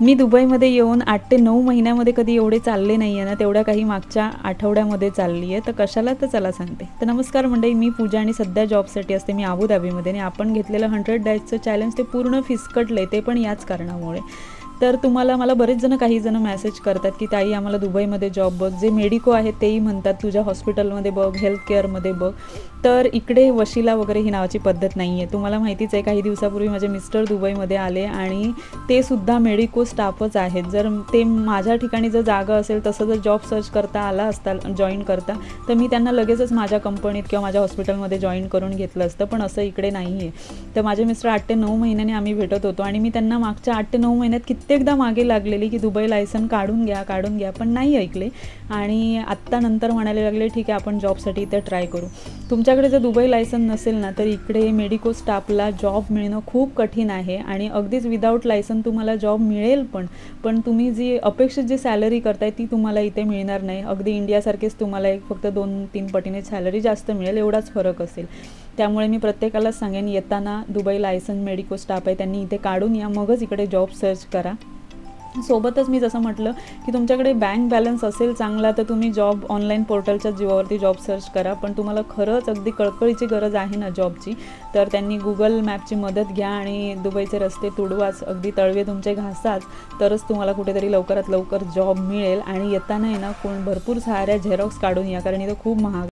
मी दुबईमध्ये येऊन 8 ते 9 महिन्यामध्ये कधी एवढे चालले नाही आहे ना, तेवढ्या काही मागच्या आठवड्यामध्ये चालली आहे. तर कशाला, तर चला सांगते. तर नमस्कार मंडळी, मी पूजा आणि सध्या जॉबसाठी असते मी अबुधाबीमध्ये आणि आपण घेतलेलं 100 डेजचं चॅलेंज ते पूर्ण फिसकटलं आहे, ते पण याच कारणामुळे. तर मला बरेच जण, काही जण मेसेज करतात की ताई आम्हाला दुबईमध्ये जॉब बघ. जे मेडिको आहेत तेही म्हणतात तुझ्या हॉस्पिटलमध्ये बघ, हेल्थ केअरमध्ये बघ. तर इकडे वशिला वगैरे ही नावाची पद्धत नाही आहे. तुम्हाला माहितीच आहे, काही दिवसापूर्वी माझे मिस्टर दुबईमध्ये आले आणि ते सुद्धा मेडिको स्टाफच आहेत. जर ते माझ्या ठिकाणी जर जागा असेल, तसं जर जॉब सर्च करता आला असता, जॉईन करता, तर मी त्यांना लगेचच माझ्या कंपनीत किंवा माझ्या हॉस्पिटलमध्ये जॉईन करून घेतलं असतं. पण असं इकडे नाही आहे. तर माझे मिस्टर 8 ते 9 महिन्याने आम्ही भेटत होतो आणि मी त्यांना मागच्या 8 ते 9 महिन्यात कित्येकदा मागे लागलेली की दुबई लायसन काढून घ्या, पण नाही ऐकले. आणि आत्ता नंतर म्हणायला लागले ठीक आहे आपण जॉबसाठी इथे ट्राय करू. तुमच्याकडे जर दुबई लायसन नसेल ना, तर इकडे मेडिको स्टाफला जॉब मिळणं खूप कठीण आहे आणि अगदीच विदाऊट लायसन तुम्हाला जॉब मिळेल पण तुम्ही जी अपेक्षित जी सॅलरी करताय ती तुम्हाला इथे मिळणार नाही. अगदी इंडियासारखेच तुम्हाला एक फक्त 2-3 पटीने सॅलरी जास्त मिळेल, एवढाच फरक असेल. त्यामुळे मी प्रत्येकालाच सांगेन, येताना दुबई लायसन मेडिको स्टाफ आहे त्यांनी इथे काढून या, मगच इकडे जॉब सर्च करा. सोबतच मी जसं म्हटलं की तुमच्याकडे बँक बॅलन्स असेल चांगला, तर तुम्ही जॉब ऑनलाईन पोर्टलच्या जीवावरती जॉब सर्च करा. पण तुम्हाला खरंच अगदी कळकळीची गरज आहे ना जॉबची, तर त्यांनी गुगल मॅपची मदत घ्या आणि दुबईचे रस्ते तुडवाच, अगदी तळवे तुमचे घासाच, तरच तुम्हाला कुठेतरी लवकरात लवकर जॉब मिळेल. आणि येताना आहे ना भरपूर साऱ्या झेरॉक्स काढून या, कारण इथं खूप महाग